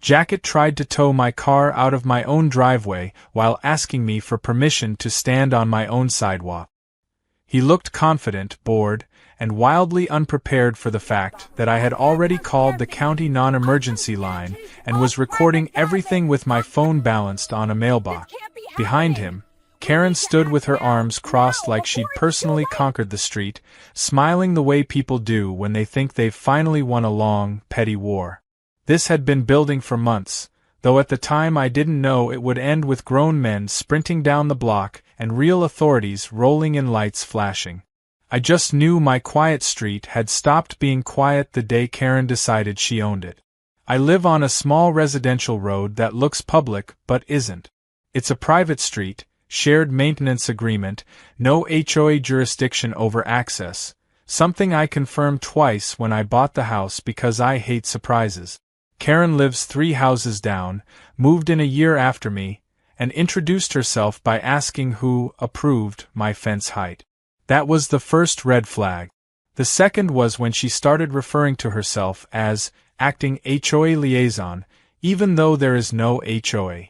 Jacket tried to tow my car out of my own driveway while asking me for permission to stand on my own sidewalk. He looked confident, bored, and wildly unprepared for the fact that I had already called the county non-emergency line and was recording everything with my phone balanced on a mailbox. Behind him, Karen stood with her arms crossed like she'd personally conquered the street, smiling the way people do when they think they've finally won a long, petty war. This had been building for months, though at the time I didn't know it would end with grown men sprinting down the block and real authorities rolling in, lights flashing. I just knew my quiet street had stopped being quiet the day Karen decided she owned it. I live on a small residential road that looks public but isn't. It's a private street, shared maintenance agreement, no HOA jurisdiction over access, something I confirmed twice when I bought the house because I hate surprises. Karen lives 3 houses down, moved in a year after me, and introduced herself by asking who approved my fence height. That was the first red flag. The second was when she started referring to herself as acting HOA liaison, even though there is no HOA.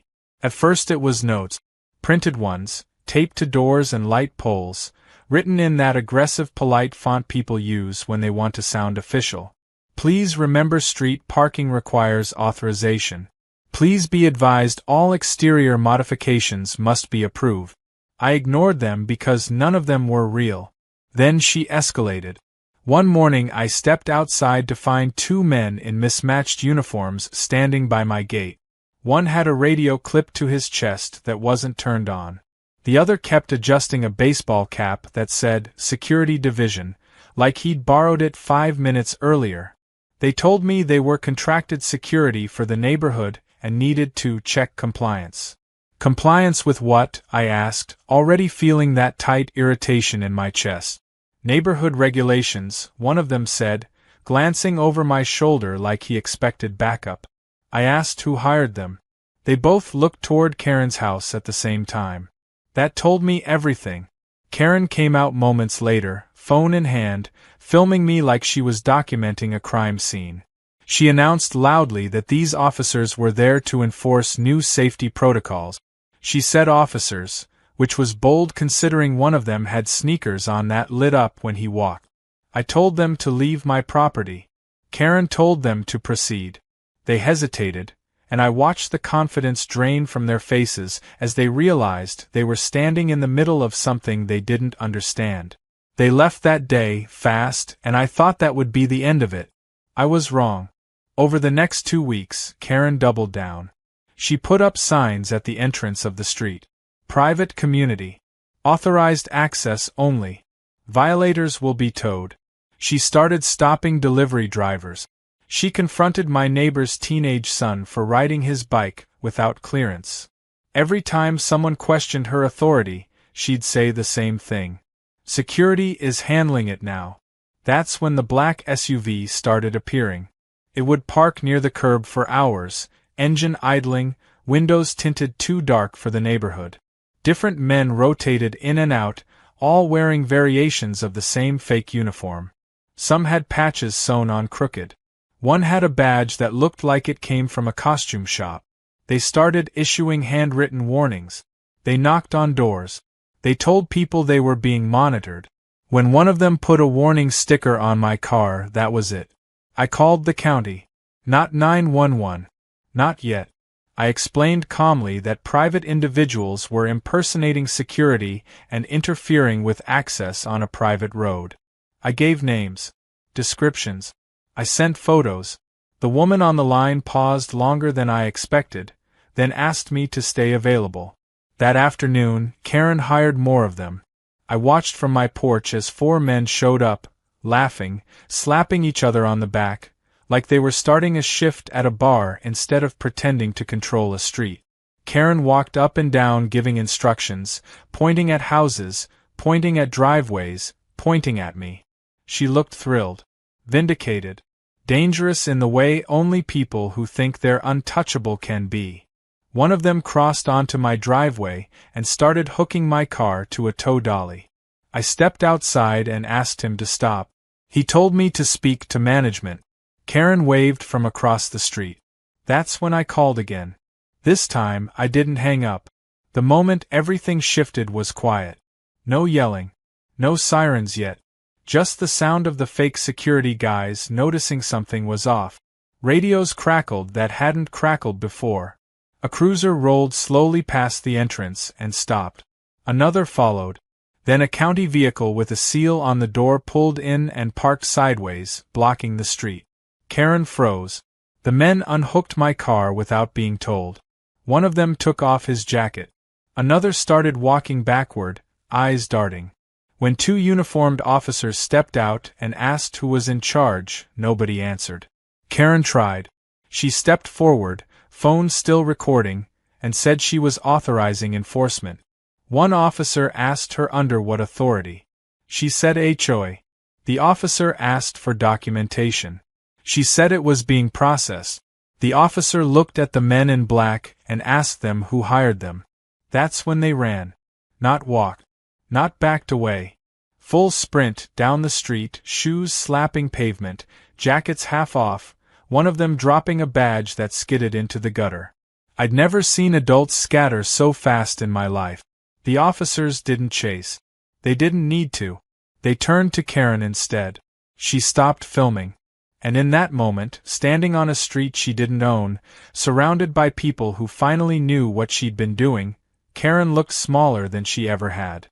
At first it was notes, printed ones, taped to doors and light poles, written in that aggressive polite font people use when they want to sound official. Please remember street parking requires authorization. Please be advised all exterior modifications must be approved. I ignored them because none of them were real. Then she escalated. One morning I stepped outside to find 2 men in mismatched uniforms standing by my gate. One had a radio clipped to his chest that wasn't turned on. The other kept adjusting a baseball cap that said Security Division, like he'd borrowed it 5 minutes earlier. They told me they were contracted security for the neighborhood and needed to check compliance. Compliance with what? I asked, already feeling that tight irritation in my chest. Neighborhood regulations, one of them said, glancing over my shoulder like he expected backup. I asked who hired them. They both looked toward Karen's house at the same time. That told me everything. Karen came out moments later, phone in hand, filming me like she was documenting a crime scene. She announced loudly that these officers were there to enforce new safety protocols. She said officers, which was bold considering one of them had sneakers on that lit up when he walked. I told them to leave my property. Karen told them to proceed. They hesitated, and I watched the confidence drain from their faces as they realized they were standing in the middle of something they didn't understand. They left that day, fast, and I thought that would be the end of it. I was wrong. Over the next 2 weeks, Karen doubled down. She put up signs at the entrance of the street. Private community. Authorized access only. Violators will be towed. She started stopping delivery drivers. She confronted my neighbor's teenage son for riding his bike without clearance. Every time someone questioned her authority, she'd say the same thing. Security is handling it now. That's when the black SUV started appearing. It would park near the curb for hours, engine idling, windows tinted too dark for the neighborhood. Different men rotated in and out, all wearing variations of the same fake uniform. Some had patches sewn on crooked. One had a badge that looked like it came from a costume shop. They started issuing handwritten warnings. They knocked on doors. They told people they were being monitored. When one of them put a warning sticker on my car, that was it. I called the county. Not 911. Not yet. I explained calmly that private individuals were impersonating security and interfering with access on a private road. I gave names, descriptions. I sent photos. The woman on the line paused longer than I expected, then asked me to stay available. That afternoon, Karen hired more of them. I watched from my porch as 4 men showed up, laughing, slapping each other on the back, like they were starting a shift at a bar instead of pretending to control a street. Karen walked up and down giving instructions, pointing at houses, pointing at driveways, pointing at me. She looked thrilled, vindicated, dangerous in the way only people who think they're untouchable can be. One of them crossed onto my driveway and started hooking my car to a tow dolly. I stepped outside and asked him to stop. He told me to speak to management. Karen waved from across the street. That's when I called again. This time, I didn't hang up. The moment everything shifted was quiet. No yelling. No sirens yet. Just the sound of the fake security guys noticing something was off. Radios crackled that hadn't crackled before. A cruiser rolled slowly past the entrance and stopped. Another followed. Then a county vehicle with a seal on the door pulled in and parked sideways, blocking the street. Karen froze. The men unhooked my car without being told. One of them took off his jacket. Another started walking backward, eyes darting. When two uniformed officers stepped out and asked who was in charge, nobody answered. Karen tried. She stepped forward, phone still recording, and said she was authorizing enforcement. One officer asked her under what authority. She said HOA. The officer asked for documentation. She said it was being processed. The officer looked at the men in black and asked them who hired them. That's when they ran. Not walked. Not backed away. Full sprint down the street, shoes slapping pavement, jackets half off, one of them dropping a badge that skidded into the gutter. I'd never seen adults scatter so fast in my life. The officers didn't chase. They didn't need to. They turned to Karen instead. She stopped filming. And in that moment, standing on a street she didn't own, surrounded by people who finally knew what she'd been doing, Karen looked smaller than she ever had.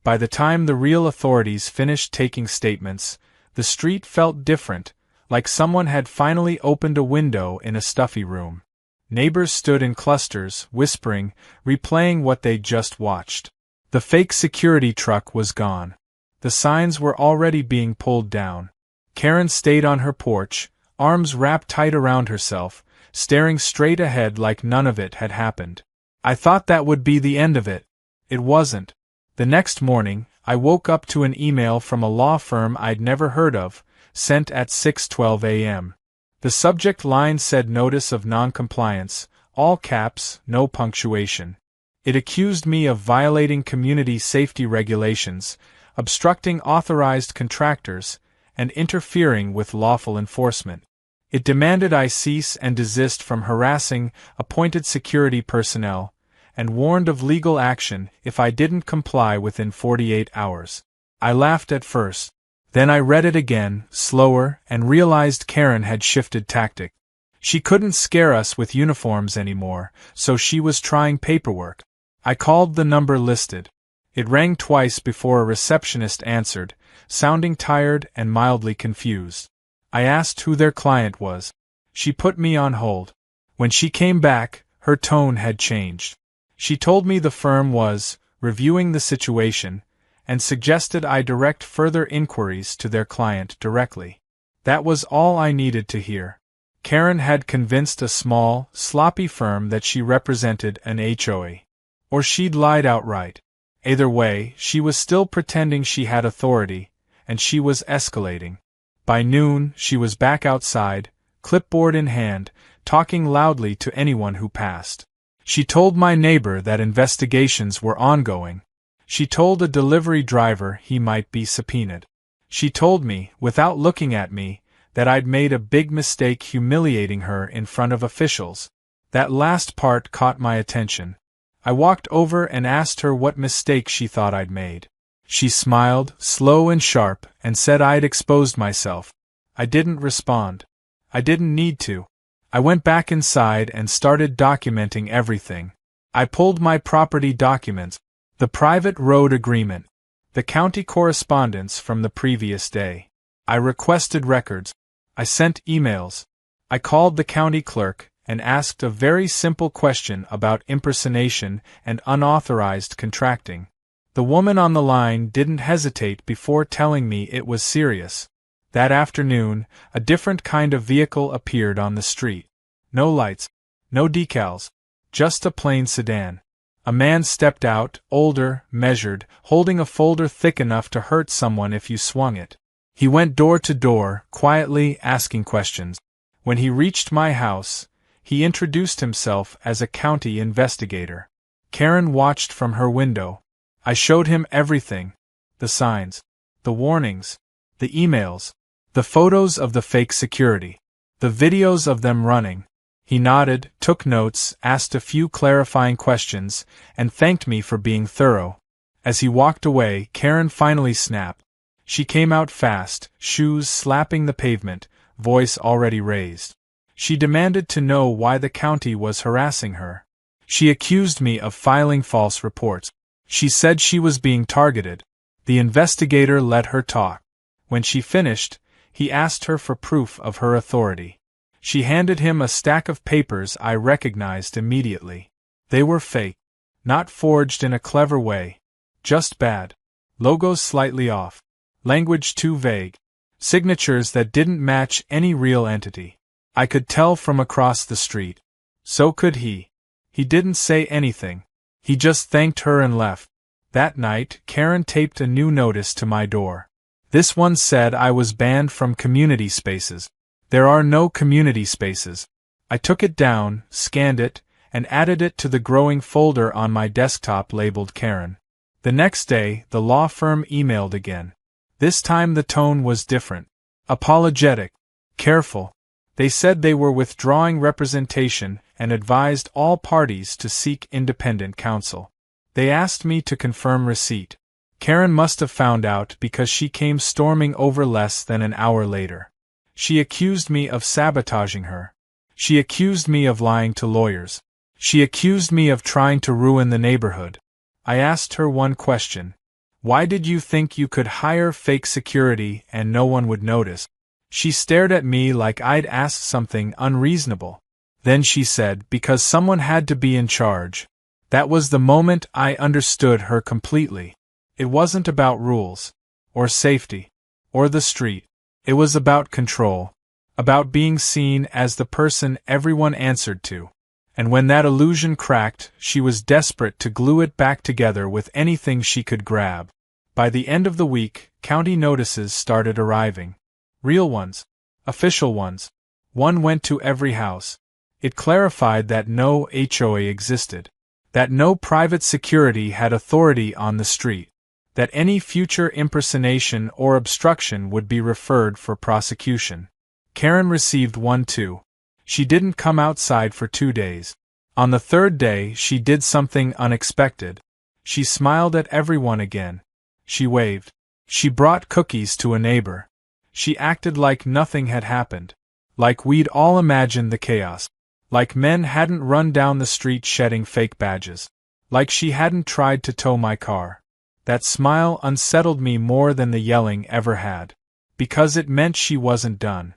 By the time the real authorities finished taking statements, the street felt different, like someone had finally opened a window in a stuffy room. Neighbors stood in clusters, whispering, replaying what they'd just watched. The fake security truck was gone. The signs were already being pulled down. Karen stayed on her porch, arms wrapped tight around herself, staring straight ahead like none of it had happened. I thought that would be the end of it. It wasn't. The next morning, I woke up to an email from a law firm I'd never heard of, sent at 6:12 a.m. The subject line said notice of non-compliance, all caps, no punctuation. It accused me of violating community safety regulations, obstructing authorized contractors, and interfering with lawful enforcement. It demanded I cease and desist from harassing appointed security personnel, and warned of legal action if I didn't comply within 48 hours. I laughed at first. Then I read it again, slower, and realized Karen had shifted tactic. She couldn't scare us with uniforms anymore, so she was trying paperwork. I called the number listed. It rang twice before a receptionist answered, sounding tired and mildly confused. I asked who their client was. She put me on hold. When she came back, her tone had changed. She told me the firm was reviewing the situation, and suggested I direct further inquiries to their client directly. That was all I needed to hear. Karen had convinced a small, sloppy firm that she represented an HOA. Or she'd lied outright. Either way, she was still pretending she had authority, and she was escalating. By noon, she was back outside, clipboard in hand, talking loudly to anyone who passed. She told my neighbor that investigations were ongoing. She told a delivery driver he might be subpoenaed. She told me, without looking at me, that I'd made a big mistake humiliating her in front of officials. That last part caught my attention. I walked over and asked her what mistake she thought I'd made. She smiled, slow and sharp, and said I'd exposed myself. I didn't respond. I didn't need to. I went back inside and started documenting everything. I pulled my property documents, the private road agreement, the county correspondence from the previous day. I requested records. I sent emails. I called the county clerk and asked a very simple question about impersonation and unauthorized contracting. The woman on the line didn't hesitate before telling me it was serious. That afternoon, a different kind of vehicle appeared on the street. No lights, no decals, just a plain sedan. A man stepped out, older, measured, holding a folder thick enough to hurt someone if you swung it. He went door to door, quietly asking questions. When he reached my house, he introduced himself as a county investigator. Karen watched from her window. I showed him everything. The signs, the warnings, the emails, the photos of the fake security, the videos of them running. He nodded, took notes, asked a few clarifying questions, and thanked me for being thorough. As he walked away, Karen finally snapped. She came out fast, shoes slapping the pavement, voice already raised. She demanded to know why the county was harassing her. She accused me of filing false reports. She said she was being targeted. The investigator let her talk. When she finished, he asked her for proof of her authority. She handed him a stack of papers I recognized immediately. They were fake. Not forged in a clever way. Just bad. Logos slightly off. Language too vague. Signatures that didn't match any real entity. I could tell from across the street. So could he. He didn't say anything. He just thanked her and left. That night, Karen taped a new notice to my door. This one said I was banned from community spaces. There are no community spaces. I took it down, scanned it, and added it to the growing folder on my desktop labeled Karen. The next day, the law firm emailed again. This time the tone was different. Apologetic. Careful. They said they were withdrawing representation and advised all parties to seek independent counsel. They asked me to confirm receipt. Karen must have found out because she came storming over less than an hour later. She accused me of sabotaging her. She accused me of lying to lawyers. She accused me of trying to ruin the neighborhood. I asked her one question. Why did you think you could hire fake security and no one would notice? She stared at me like I'd asked something unreasonable. Then she said, because someone had to be in charge. That was the moment I understood her completely. It wasn't about rules, or safety, or the street. It was about control. About being seen as the person everyone answered to. And when that illusion cracked, she was desperate to glue it back together with anything she could grab. By the end of the week, county notices started arriving. Real ones. Official ones. One went to every house. It clarified that no HOA existed. That no private security had authority on the street. That any future impersonation or obstruction would be referred for prosecution. Karen received one too. She didn't come outside for 2 days. On the third day, she did something unexpected. She smiled at everyone again. She waved. She brought cookies to a neighbor. She acted like nothing had happened. Like we'd all imagined the chaos. Like men hadn't run down the street shedding fake badges. Like she hadn't tried to tow my car. That smile unsettled me more than the yelling ever had. Because it meant she wasn't done.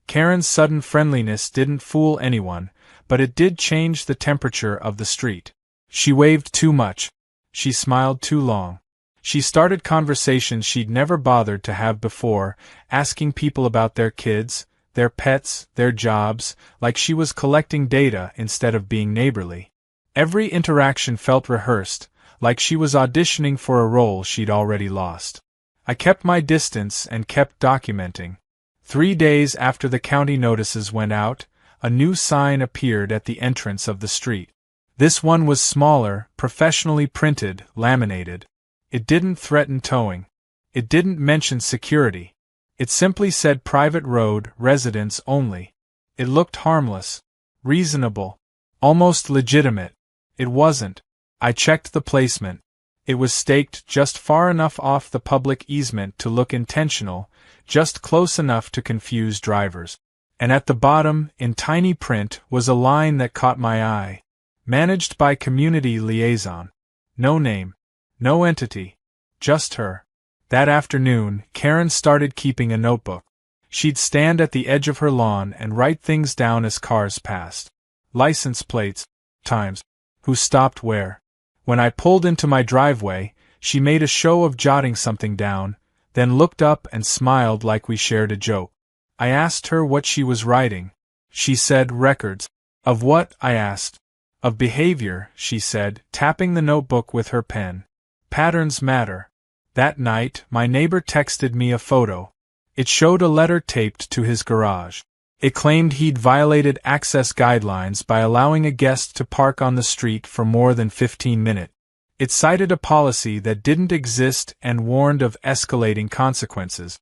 Karen's sudden friendliness didn't fool anyone, but it did change the temperature of the street. She waved too much. She smiled too long. She started conversations she'd never bothered to have before, asking people about their kids, their pets, their jobs, like she was collecting data instead of being neighborly. Every interaction felt rehearsed, like she was auditioning for a role she'd already lost. I kept my distance and kept documenting. 3 days after the county notices went out, a new sign appeared at the entrance of the street. This one was smaller, professionally printed, laminated. It didn't threaten towing. It didn't mention security. It simply said private road, residents only. It looked harmless, reasonable, almost legitimate. It wasn't. I checked the placement. It was staked just far enough off the public easement to look intentional, just close enough to confuse drivers. And at the bottom, in tiny print, was a line that caught my eye. Managed by Community Liaison. No name. No entity. Just her. That afternoon, Karen started keeping a notebook. She'd stand at the edge of her lawn and write things down as cars passed. License plates. Times. Who stopped where. When I pulled into my driveway, she made a show of jotting something down, then looked up and smiled like we shared a joke. I asked her what she was writing. She said records. Of what? I asked. Of behavior, she said, tapping the notebook with her pen. Patterns matter. That night, my neighbor texted me a photo. It showed a letter taped to his garage. It claimed he'd violated access guidelines by allowing a guest to park on the street for more than 15 minutes. It cited a policy that didn't exist and warned of escalating consequences.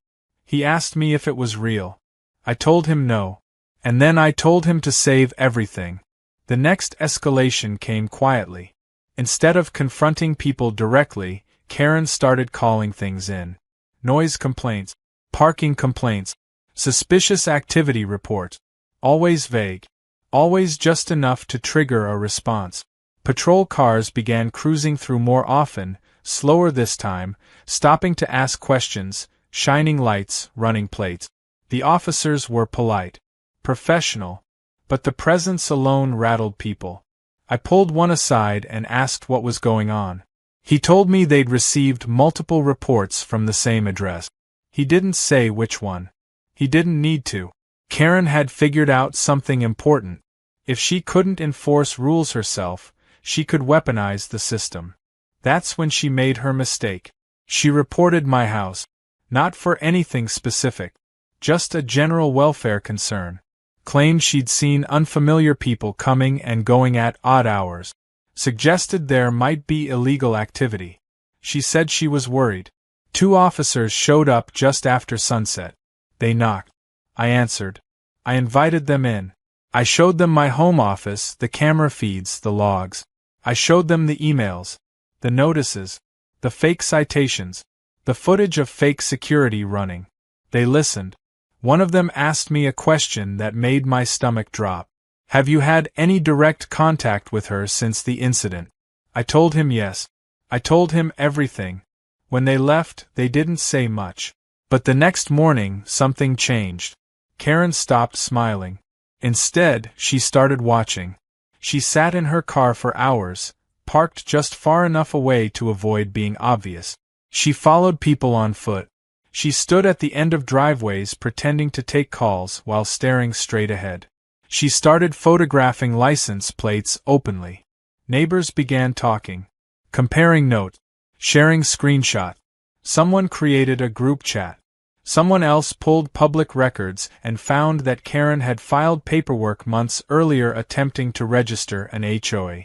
He asked me if it was real. I told him no. And then I told him to save everything. The next escalation came quietly. Instead of confronting people directly, Karen started calling things in. Noise complaints, parking complaints, suspicious activity reports. Always vague. Always just enough to trigger a response. Patrol cars began cruising through more often, slower this time, stopping to ask questions, shining lights, running plates. The officers were polite, professional, but the presence alone rattled people. I pulled one aside and asked what was going on. He told me they'd received multiple reports from the same address. He didn't say which one. He didn't need to. Karen had figured out something important. If she couldn't enforce rules herself, she could weaponize the system. That's when she made her mistake. She reported my house. Not for anything specific. Just a general welfare concern. Claimed she'd seen unfamiliar people coming and going at odd hours. Suggested there might be illegal activity. She said she was worried. 2 officers showed up just after sunset. They knocked. I answered. I invited them in. I showed them my home office, the camera feeds, the logs. I showed them the emails, the notices, the fake citations, the footage of fake security running. They listened. One of them asked me a question that made my stomach drop. Have you had any direct contact with her since the incident? I told him yes. I told him everything. When they left, they didn't say much. But the next morning, something changed. Karen stopped smiling. Instead, she started watching. She sat in her car for hours, parked just far enough away to avoid being obvious. She followed people on foot. She stood at the end of driveways pretending to take calls while staring straight ahead. She started photographing license plates openly. Neighbors began talking, comparing notes, sharing screenshots. Someone created a group chat. Someone else pulled public records and found that Karen had filed paperwork months earlier attempting to register an HOA.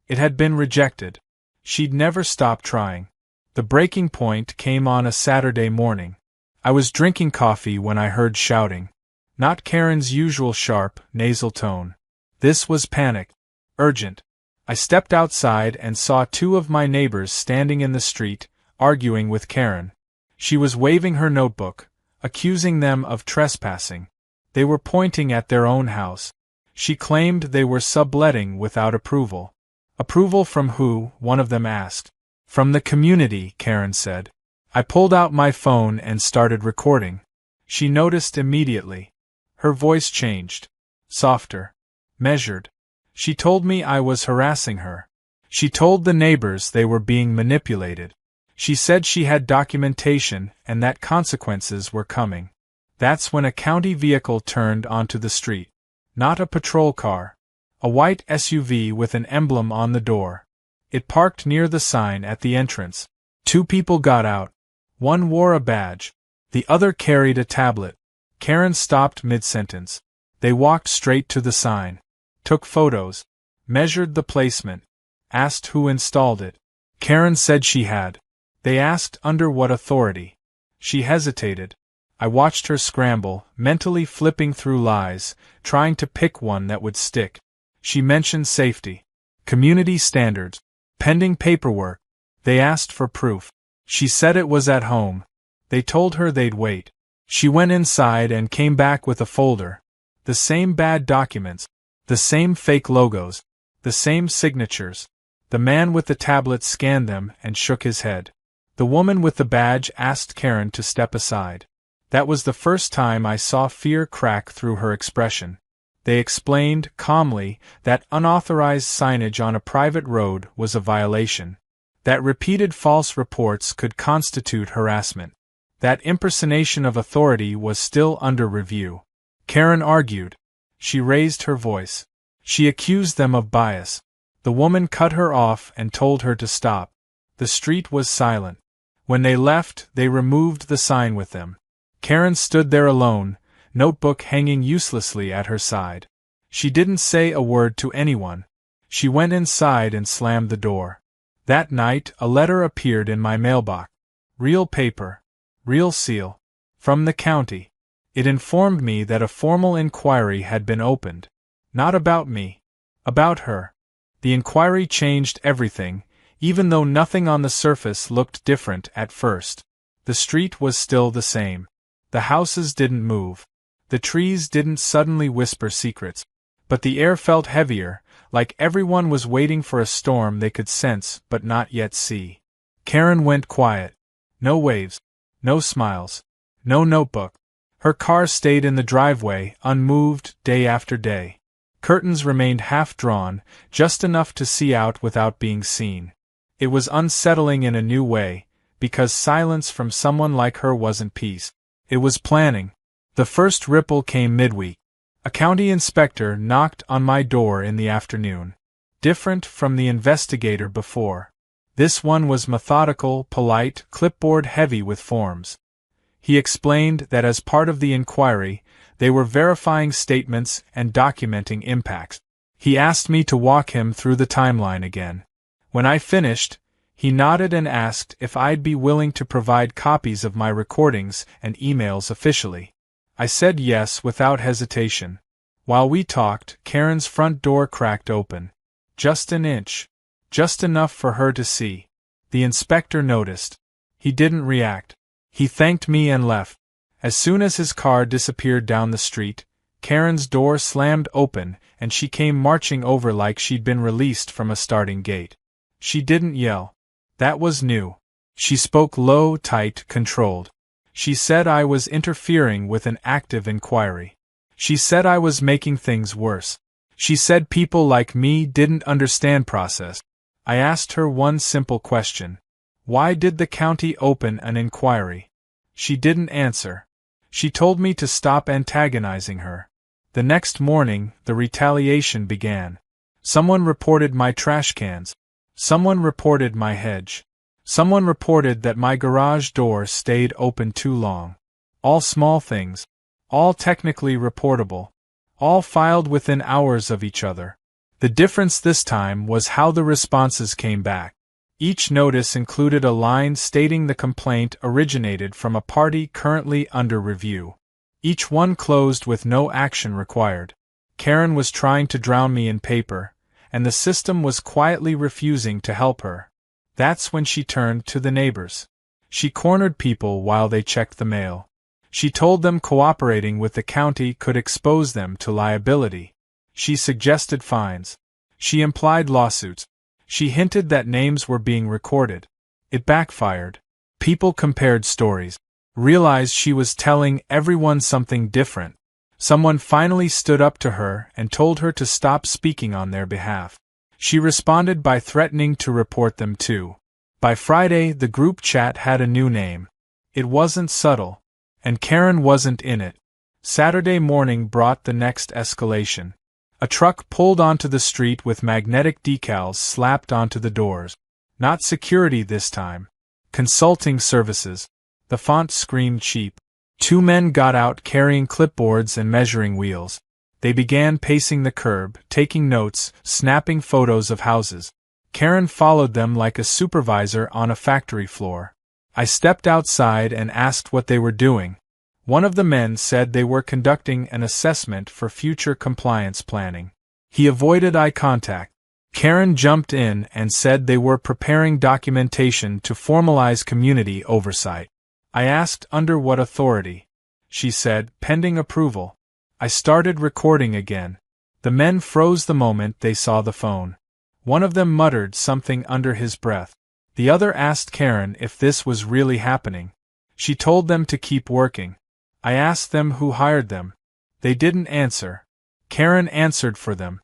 It had been rejected. She'd never stopped trying. The breaking point came on a Saturday morning. I was drinking coffee when I heard shouting. Not Karen's usual sharp, nasal tone. This was panic. Urgent. I stepped outside and saw 2 of my neighbors standing in the street, arguing with Karen. She was waving her notebook, accusing them of trespassing. They were pointing at their own house. She claimed they were subletting without approval. Approval from who? One of them asked. From the community, Karen said. I pulled out my phone and started recording. She noticed immediately. Her voice changed. Softer. Measured. She told me I was harassing her. She told the neighbors they were being manipulated. She said she had documentation and that consequences were coming. That's when a county vehicle turned onto the street. Not a patrol car. A white SUV with an emblem on the door. It parked near the sign at the entrance. 2 people got out. One wore a badge. The other carried a tablet. Karen stopped mid-sentence. They walked straight to the sign. Took photos. Measured the placement. Asked who installed it. Karen said she had. They asked under what authority. She hesitated. I watched her scramble, mentally flipping through lies, trying to pick one that would stick. She mentioned safety. Community standards. Pending paperwork. They asked for proof. She said it was at home. They told her they'd wait. She went inside and came back with a folder. The same bad documents. The same fake logos. The same signatures. The man with the tablet scanned them and shook his head. The woman with the badge asked Karen to step aside. That was the first time I saw fear crack through her expression. They explained, calmly, that unauthorized signage on a private road was a violation. That repeated false reports could constitute harassment. That impersonation of authority was still under review. Karen argued. She raised her voice. She accused them of bias. The woman cut her off and told her to stop. The street was silent. When they left, they removed the sign with them. Karen stood there alone, notebook hanging uselessly at her side. She didn't say a word to anyone. She went inside and slammed the door. That night, a letter appeared in my mailbox. Real paper. Real seal. From the county. It informed me that a formal inquiry had been opened. Not about me. About her. The inquiry changed everything, even though nothing on the surface looked different at first. The street was still the same. The houses didn't move. The trees didn't suddenly whisper secrets. But the air felt heavier, like everyone was waiting for a storm they could sense but not yet see. Karen went quiet. No waves. No smiles. No notebook. Her car stayed in the driveway, unmoved, day after day. Curtains remained half-drawn, just enough to see out without being seen. It was unsettling in a new way, because silence from someone like her wasn't peace. It was planning. The first ripple came midweek. A county inspector knocked on my door in the afternoon. Different from the investigator before. This one was methodical, polite, clipboard-heavy with forms. He explained that as part of the inquiry, they were verifying statements and documenting impacts. He asked me to walk him through the timeline again. When I finished, he nodded and asked if I'd be willing to provide copies of my recordings and emails officially. I said yes without hesitation. While we talked, Karen's front door cracked open. Just an inch. Just enough for her to see. The inspector noticed. He didn't react. He thanked me and left. As soon as his car disappeared down the street, Karen's door slammed open and she came marching over like she'd been released from a starting gate. She didn't yell. That was new. She spoke low, tight, controlled. She said I was interfering with an active inquiry. She said I was making things worse. She said people like me didn't understand process. I asked her one simple question. Why did the county open an inquiry? She didn't answer. She told me to stop antagonizing her. The next morning, the retaliation began. Someone reported my trash cans. Someone reported my hedge. Someone reported that my garage door stayed open too long. All small things. All technically reportable. All filed within hours of each other. The difference this time was how the responses came back. Each notice included a line stating the complaint originated from a party currently under review. Each one closed with no action required. Karen was trying to drown me in paper, and the system was quietly refusing to help her. That's when she turned to the neighbors. She cornered people while they checked the mail. She told them cooperating with the county could expose them to liability. She suggested fines. She implied lawsuits. She hinted that names were being recorded. It backfired. People compared stories. Realized she was telling everyone something different. Someone finally stood up to her and told her to stop speaking on their behalf. She responded by threatening to report them too. By Friday, the group chat had a new name. It wasn't subtle. And Karen wasn't in it. Saturday morning brought the next escalation. A truck pulled onto the street with magnetic decals slapped onto the doors. Not security this time. Consulting services. The font screamed cheap. Two men got out carrying clipboards and measuring wheels. They began pacing the curb, taking notes, snapping photos of houses. Karen followed them like a supervisor on a factory floor. I stepped outside and asked what they were doing. One of the men said they were conducting an assessment for future compliance planning. He avoided eye contact. Karen jumped in and said they were preparing documentation to formalize community oversight. I asked under what authority. She said, pending approval. I started recording again. The men froze the moment they saw the phone. One of them muttered something under his breath. The other asked Karen if this was really happening. She told them to keep working. I asked them who hired them. They didn't answer. Karen answered for them.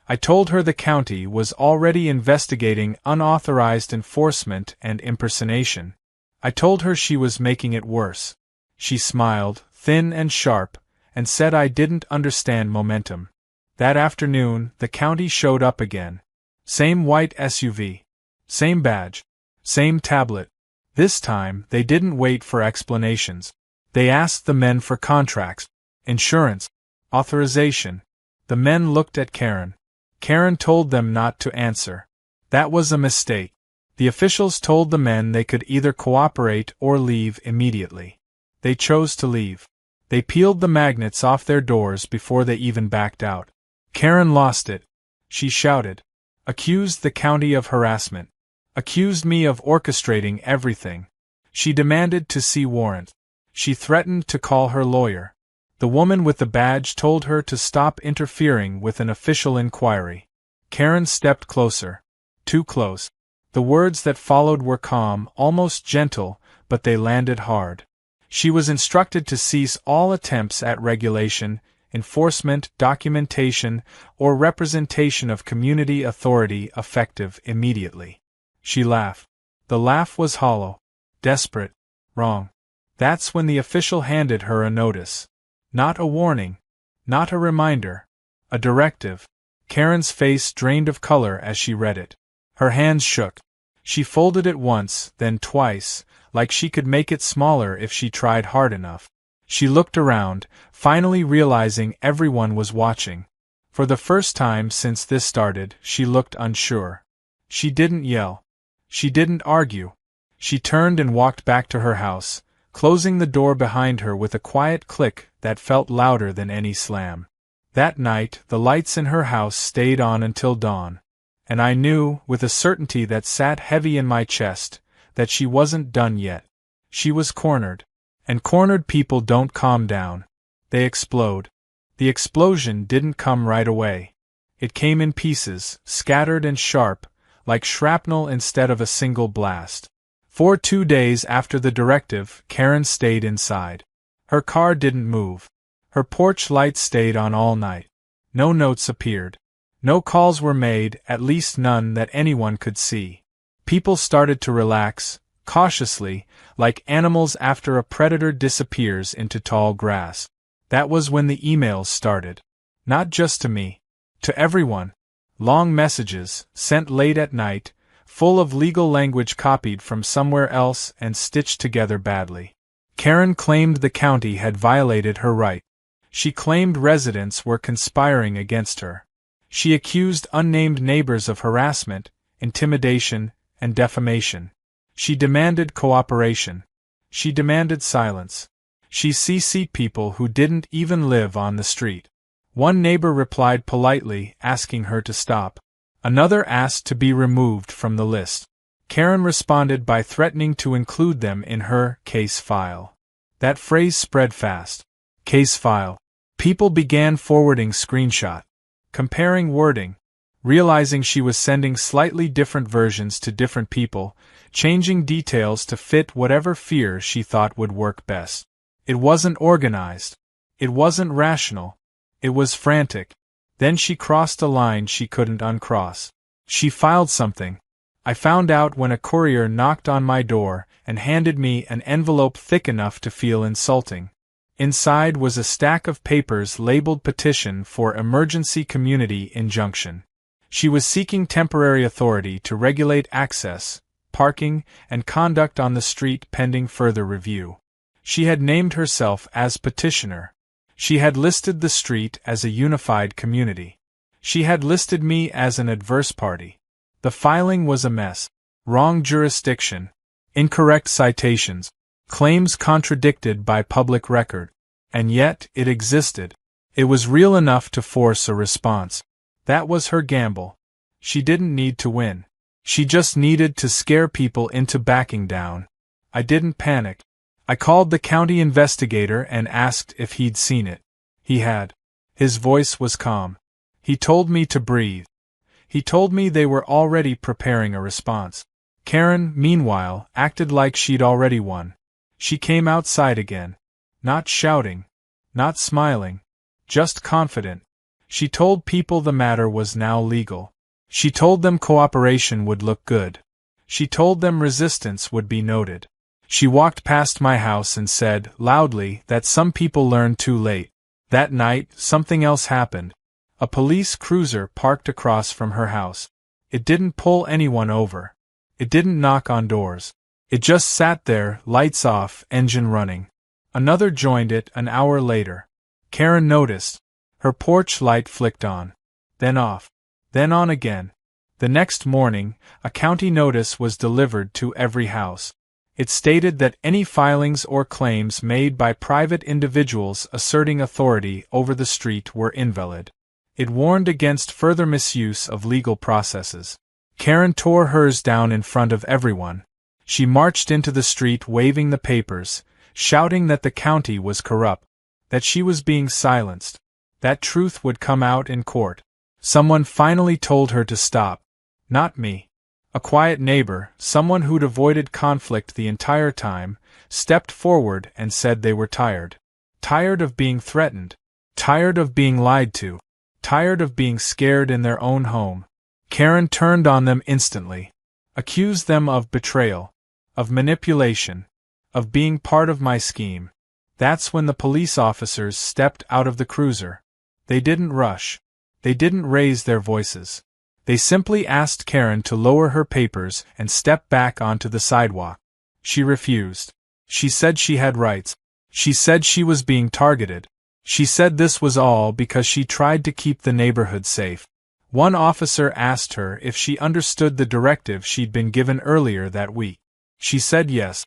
I told her the county was already investigating unauthorized enforcement and impersonation. I told her she was making it worse. She smiled, thin and sharp, and said I didn't understand momentum. That afternoon, the county showed up again. Same white SUV. Same badge. Same tablet. This time, they didn't wait for explanations. They asked the men for contracts, insurance, authorization. The men looked at Karen. Karen told them not to answer. That was a mistake. The officials told the men they could either cooperate or leave immediately. They chose to leave. They peeled the magnets off their doors before they even backed out. Karen lost it. She shouted. Accused the county of harassment. Accused me of orchestrating everything. She demanded to see warrant. She threatened to call her lawyer. The woman with the badge told her to stop interfering with an official inquiry. Karen stepped closer. Too close. The words that followed were calm, almost gentle, but they landed hard. She was instructed to cease all attempts at regulation, enforcement, documentation, or representation of community authority effective immediately. She laughed. The laugh was hollow. Desperate. Wrong. That's when the official handed her a notice. Not a warning. Not a reminder. A directive. Karen's face drained of color as she read it. Her hands shook. She folded it once, then twice, like she could make it smaller if she tried hard enough. She looked around, finally realizing everyone was watching. For the first time since this started, she looked unsure. She didn't yell. She didn't argue. She turned and walked back to her house, closing the door behind her with a quiet click that felt louder than any slam. That night, the lights in her house stayed on until dawn. And I knew, with a certainty that sat heavy in my chest, that she wasn't done yet. She was cornered. And cornered people don't calm down. They explode. The explosion didn't come right away. It came in pieces, scattered and sharp, like shrapnel instead of a single blast. For 2 days after the directive, Karen stayed inside. Her car didn't move. Her porch light stayed on all night. No notes appeared. No calls were made, at least none that anyone could see. People started to relax, cautiously, like animals after a predator disappears into tall grass. That was when the emails started. Not just to me. To everyone. Long messages, sent late at night, full of legal language copied from somewhere else and stitched together badly. Karen claimed the county had violated her right. She claimed residents were conspiring against her. She accused unnamed neighbors of harassment, intimidation, and defamation. She demanded cooperation. She demanded silence. She CC'd people who didn't even live on the street. One neighbor replied politely, asking her to stop. Another asked to be removed from the list. Karen responded by threatening to include them in her case file. That phrase spread fast. Case file. People began forwarding screenshot. Comparing wording. Realizing she was sending slightly different versions to different people, changing details to fit whatever fear she thought would work best. It wasn't organized. It wasn't rational. It was frantic. Then she crossed a line she couldn't uncross. She filed something. I found out when a courier knocked on my door and handed me an envelope thick enough to feel insulting. Inside was a stack of papers labeled Petition for Emergency Community Injunction. She was seeking temporary authority to regulate access, parking, and conduct on the street pending further review. She had named herself as petitioner. She had listed the street as a unified community. She had listed me as an adverse party. The filing was a mess. Wrong jurisdiction. Incorrect citations. Claims contradicted by public record. And yet, it existed. It was real enough to force a response. That was her gamble. She didn't need to win. She just needed to scare people into backing down. I didn't panic. I called the county investigator and asked if he'd seen it. He had. His voice was calm. He told me to breathe. He told me they were already preparing a response. Karen, meanwhile, acted like she'd already won. She came outside again. Not shouting. Not smiling. Just confident. She told people the matter was now legal. She told them cooperation would look good. She told them resistance would be noted. She walked past my house and said, loudly, that some people learned too late. That night, something else happened. A police cruiser parked across from her house. It didn't pull anyone over. It didn't knock on doors. It just sat there, lights off, engine running. Another joined it an hour later. Karen noticed. Her porch light flicked on. Then off. Then on again. The next morning, a county notice was delivered to every house. It stated that any filings or claims made by private individuals asserting authority over the street were invalid. It warned against further misuse of legal processes. Karen tore hers down in front of everyone. She marched into the street waving the papers, shouting that the county was corrupt, that she was being silenced, that truth would come out in court. Someone finally told her to stop. Not me. A quiet neighbor, someone who'd avoided conflict the entire time, stepped forward and said they were tired. Tired of being threatened. Tired of being lied to. Tired of being scared in their own home. Karen turned on them instantly. Accused them of betrayal. Of manipulation. Of being part of my scheme. That's when the police officers stepped out of the cruiser. They didn't rush. They didn't raise their voices. They simply asked Karen to lower her papers and step back onto the sidewalk. She refused. She said she had rights. She said she was being targeted. She said this was all because she tried to keep the neighborhood safe. One officer asked her if she understood the directive she'd been given earlier that week. She said yes.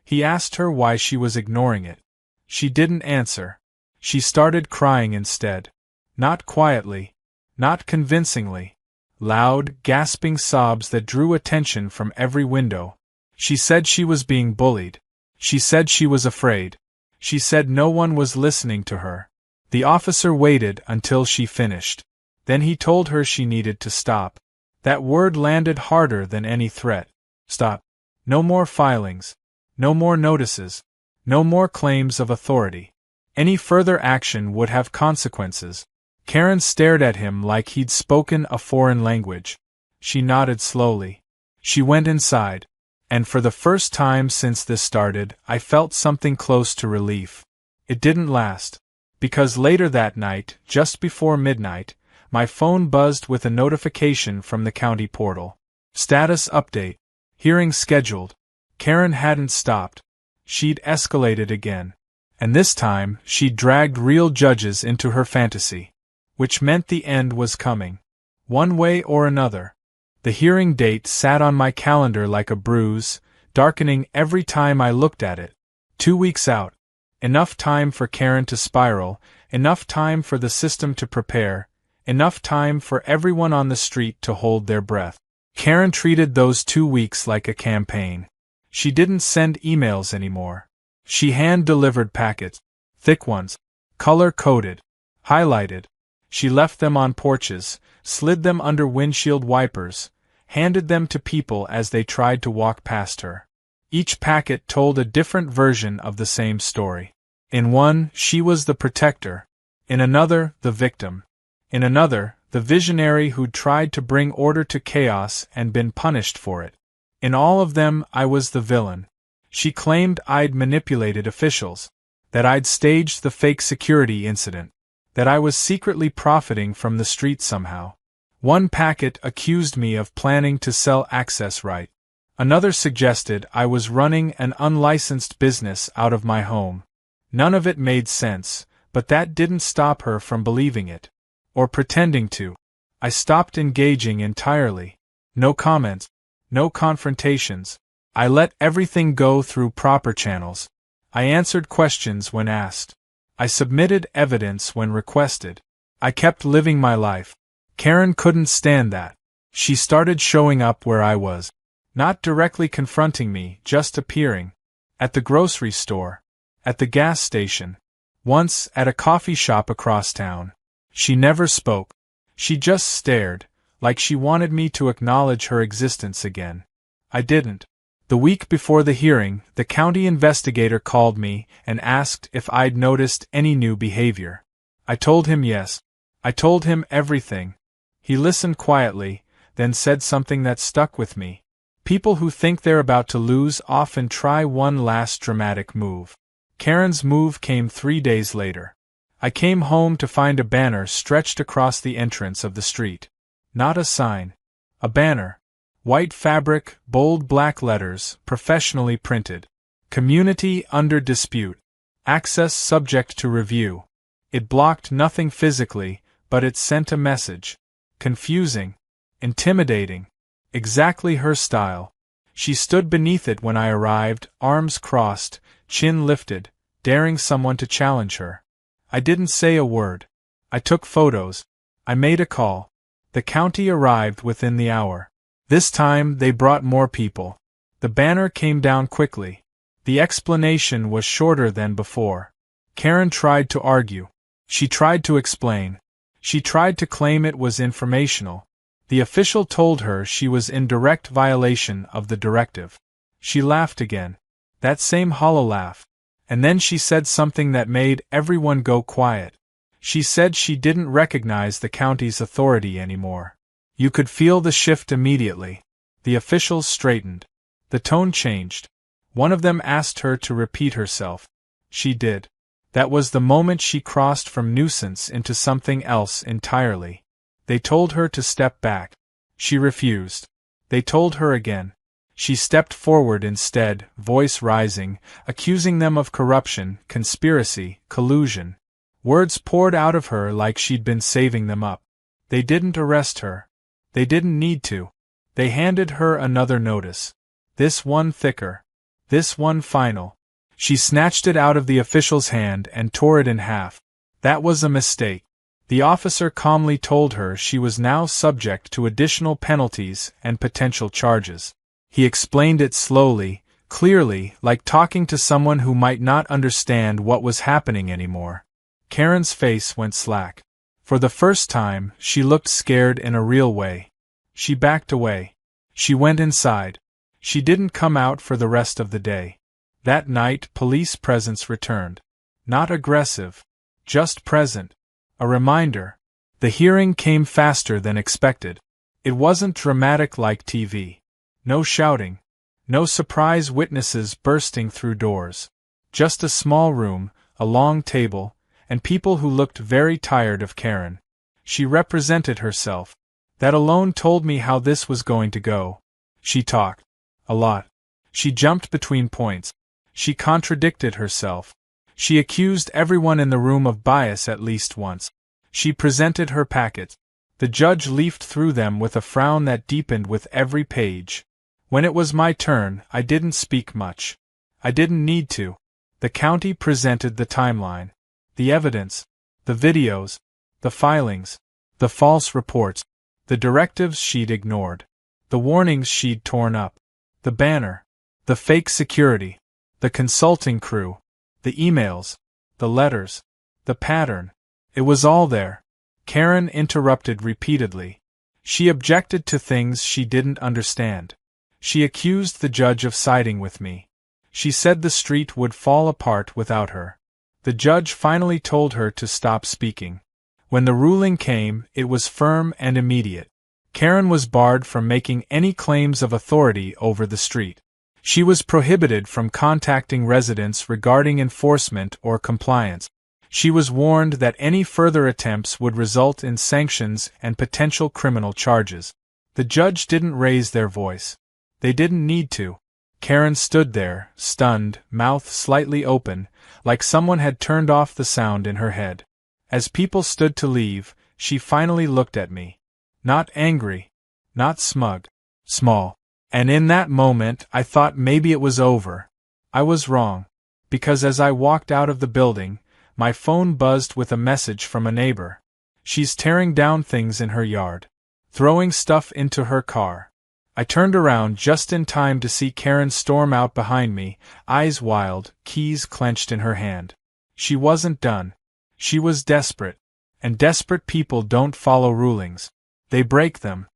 He asked her why she was ignoring it. She didn't answer. She started crying instead. Not quietly. Not convincingly. Loud, gasping sobs that drew attention from every window. She said she was being bullied. She said she was afraid. She said no one was listening to her. The officer waited until she finished. Then he told her she needed to stop. That word landed harder than any threat. Stop. No more filings. No more notices. No more claims of authority. Any further action would have consequences. Karen stared at him like he'd spoken a foreign language. She nodded slowly. She went inside. And for the first time since this started, I felt something close to relief. It didn't last. Because later that night, just before midnight, my phone buzzed with a notification from the county portal. Status update. Hearing scheduled. Karen hadn't stopped. She'd escalated again. And this time, she'd dragged real judges into her fantasy. Which meant the end was coming. One way or another. The hearing date sat on my calendar like a bruise, darkening every time I looked at it. 2 weeks out. Enough time for Karen to spiral, enough time for the system to prepare, enough time for everyone on the street to hold their breath. Karen treated those 2 weeks like a campaign. She didn't send emails anymore. She hand-delivered packets. Thick ones. Color-coded. Highlighted. She left them on porches, slid them under windshield wipers, handed them to people as they tried to walk past her. Each packet told a different version of the same story. In one, she was the protector. In another, the victim. In another, the visionary who'd tried to bring order to chaos and been punished for it. In all of them, I was the villain. She claimed I'd manipulated officials, that I'd staged the fake security incident, that I was secretly profiting from the street somehow. One packet accused me of planning to sell access right. Another suggested I was running an unlicensed business out of my home. None of it made sense, but that didn't stop her from believing it. Or pretending to. I stopped engaging entirely. No comments. No confrontations. I let everything go through proper channels. I answered questions when asked. I submitted evidence when requested. I kept living my life. Karen couldn't stand that. She started showing up where I was. Not directly confronting me, just appearing. At the grocery store. At the gas station. Once, at a coffee shop across town. She never spoke. She just stared, like she wanted me to acknowledge her existence again. I didn't. The week before the hearing, the county investigator called me and asked if I'd noticed any new behavior. I told him yes. I told him everything. He listened quietly, then said something that stuck with me. People who think they're about to lose often try one last dramatic move. Karen's move came 3 days later. I came home to find a banner stretched across the entrance of the street. Not a sign. A banner. White fabric, bold black letters, professionally printed. Community under dispute. Access subject to review. It blocked nothing physically, but it sent a message. Confusing. Intimidating. Exactly her style. She stood beneath it when I arrived, arms crossed, chin lifted, daring someone to challenge her. I didn't say a word. I took photos. I made a call. The county arrived within the hour. This time they brought more people. The banner came down quickly. The explanation was shorter than before. Karen tried to argue. She tried to explain. She tried to claim it was informational. The official told her she was in direct violation of the directive. She laughed again. That same hollow laugh. And then she said something that made everyone go quiet. She said she didn't recognize the county's authority anymore. You could feel the shift immediately. The officials straightened. The tone changed. One of them asked her to repeat herself. She did. That was the moment she crossed from nuisance into something else entirely. They told her to step back. She refused. They told her again. She stepped forward instead, voice rising, accusing them of corruption, conspiracy, collusion. Words poured out of her like she'd been saving them up. They didn't arrest her. They didn't need to. They handed her another notice. This one thicker. This one final. She snatched it out of the official's hand and tore it in half. That was a mistake. The officer calmly told her she was now subject to additional penalties and potential charges. He explained it slowly, clearly, like talking to someone who might not understand what was happening anymore. Karen's face went slack. For the first time, she looked scared in a real way. She backed away. She went inside. She didn't come out for the rest of the day. That night, police presence returned. Not aggressive. Just present. A reminder. The hearing came faster than expected. It wasn't dramatic like TV. No shouting. No surprise witnesses bursting through doors. Just a small room, a long table, and people who looked very tired of Karen. She represented herself. That alone told me how this was going to go. She talked. A lot. She jumped between points. She contradicted herself. She accused everyone in the room of bias at least once. She presented her packets. The judge leafed through them with a frown that deepened with every page. When it was my turn, I didn't speak much. I didn't need to. The county presented the timeline. The evidence. The videos. The filings. The false reports. The directives she'd ignored. The warnings she'd torn up. The banner. The fake security. The consulting crew. The emails. The letters. The pattern. It was all there. Karen interrupted repeatedly. She objected to things she didn't understand. She accused the judge of siding with me. She said the street would fall apart without her. The judge finally told her to stop speaking. When the ruling came, it was firm and immediate. Karen was barred from making any claims of authority over the street. She was prohibited from contacting residents regarding enforcement or compliance. She was warned that any further attempts would result in sanctions and potential criminal charges. The judge didn't raise their voice. They didn't need to. Karen stood there, stunned, mouth slightly open, like someone had turned off the sound in her head. As people stood to leave, she finally looked at me. Not angry. Not smug. Small. And in that moment I thought maybe it was over. I was wrong. Because as I walked out of the building, my phone buzzed with a message from a neighbor. She's tearing down things in her yard. Throwing stuff into her car. I turned around just in time to see Karen storm out behind me, eyes wild, keys clenched in her hand. She wasn't done. She was desperate. And desperate people don't follow rulings. They break them.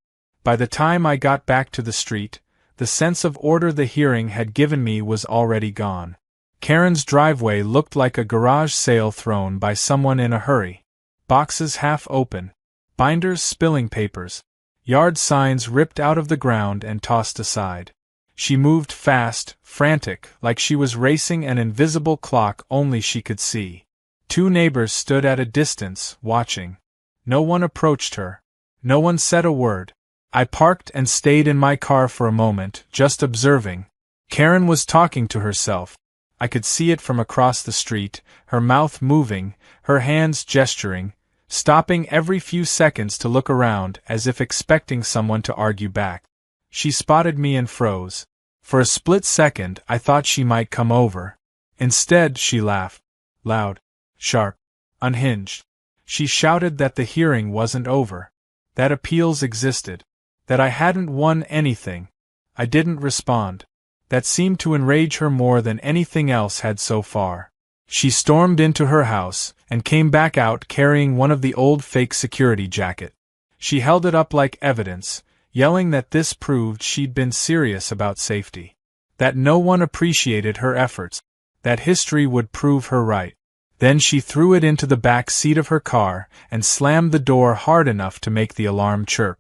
By the time I got back to the street, the sense of order the hearing had given me was already gone. Karen's driveway looked like a garage sale thrown by someone in a hurry. Boxes half open. Binders spilling papers. Yard signs ripped out of the ground and tossed aside. She moved fast, frantic, like she was racing an invisible clock only she could see. Two neighbors stood at a distance, watching. No one approached her. No one said a word. I parked and stayed in my car for a moment, just observing. Karen was talking to herself. I could see it from across the street, her mouth moving, her hands gesturing, stopping every few seconds to look around as if expecting someone to argue back. She spotted me and froze. For a split second I thought she might come over. Instead, she laughed. Loud, sharp, unhinged. She shouted that the hearing wasn't over. That appeals existed. That I hadn't won anything. I didn't respond. That seemed to enrage her more than anything else had so far. She stormed into her house, and came back out carrying one of the old fake security jacket. She held it up like evidence, yelling that this proved she'd been serious about safety. That no one appreciated her efforts. That history would prove her right. Then she threw it into the back seat of her car, and slammed the door hard enough to make the alarm chirp.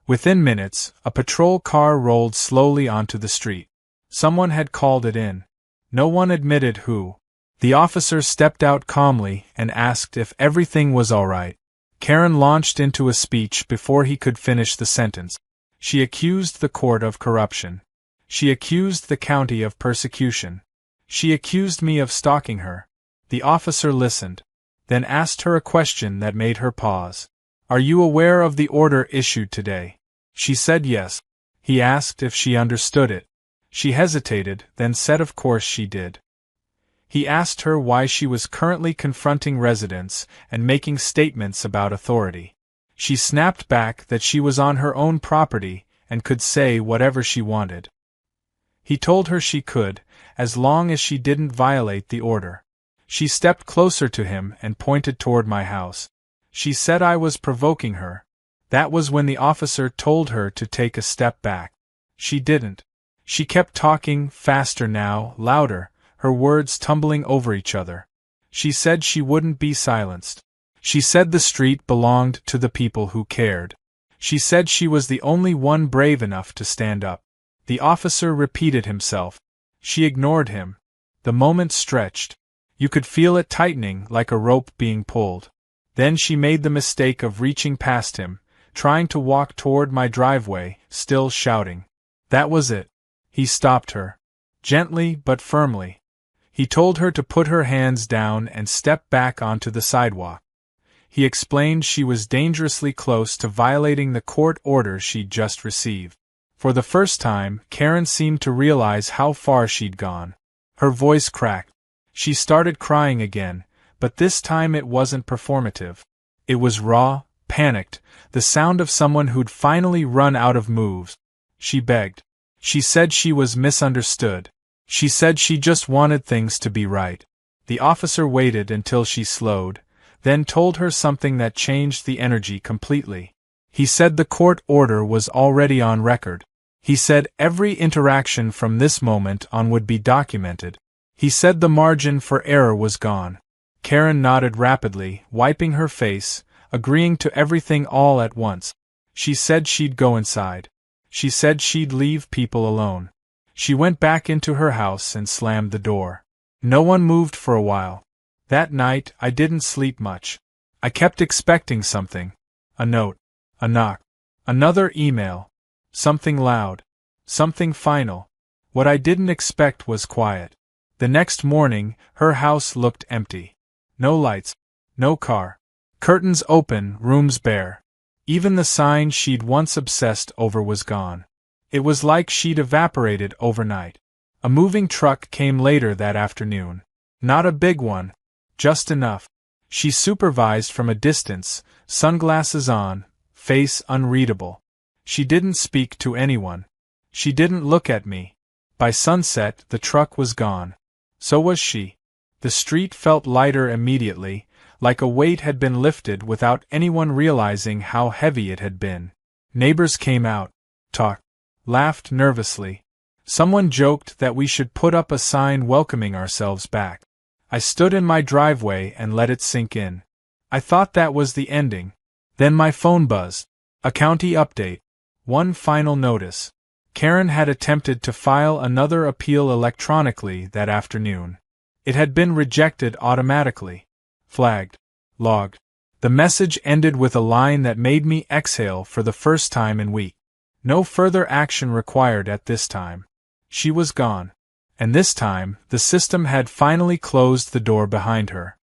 Within minutes, a patrol car rolled slowly onto the street. Someone had called it in. No one admitted who. The officer stepped out calmly and asked if everything was all right. Karen launched into a speech before he could finish the sentence. She accused the court of corruption. She accused the county of persecution. She accused me of stalking her. The officer listened, then asked her a question that made her pause. Are you aware of the order issued today? She said yes. He asked if she understood it. She hesitated, then said of course she did. He asked her why she was currently confronting residents and making statements about authority. She snapped back that she was on her own property and could say whatever she wanted. He told her she could, as long as she didn't violate the order. She stepped closer to him and pointed toward my house. She said I was provoking her. That was when the officer told her to take a step back. She didn't. She kept talking, faster now, louder, her words tumbling over each other. She said she wouldn't be silenced. She said the street belonged to the people who cared. She said she was the only one brave enough to stand up. The officer repeated himself. She ignored him. The moment stretched. You could feel it tightening like a rope being pulled. Then she made the mistake of reaching past him, trying to walk toward my driveway, still shouting. That was it. He stopped her. Gently but firmly. He told her to put her hands down and step back onto the sidewalk. He explained she was dangerously close to violating the court order she'd just received. For the first time, Karen seemed to realize how far she'd gone. Her voice cracked. She started crying again, but this time it wasn't performative. It was raw, panicked, the sound of someone who'd finally run out of moves. She begged. She said she was misunderstood. She said she just wanted things to be right. The officer waited until she slowed, then told her something that changed the energy completely. He said the court order was already on record. He said every interaction from this moment on would be documented. He said the margin for error was gone. Karen nodded rapidly, wiping her face, agreeing to everything all at once. She said she'd go inside. She said she'd leave people alone. She went back into her house and slammed the door. No one moved for a while. That night, I didn't sleep much. I kept expecting something. A note. A knock. Another email. Something loud. Something final. What I didn't expect was quiet. The next morning, her house looked empty. No lights. No car. Curtains open, rooms bare. Even the sign she'd once obsessed over was gone. It was like she'd evaporated overnight. A moving truck came later that afternoon. Not a big one. Just enough. She supervised from a distance, sunglasses on, face unreadable. She didn't speak to anyone. She didn't look at me. By sunset, the truck was gone. So was she. The street felt lighter immediately, like a weight had been lifted without anyone realizing how heavy it had been. Neighbors came out, talked, laughed nervously. Someone joked that we should put up a sign welcoming ourselves back. I stood in my driveway and let it sink in. I thought that was the ending. Then my phone buzzed. A county update. One final notice. Karen had attempted to file another appeal electronically that afternoon. It had been rejected automatically. Flagged. Logged. The message ended with a line that made me exhale for the first time in weeks. No further action required at this time. She was gone. And this time, the system had finally closed the door behind her.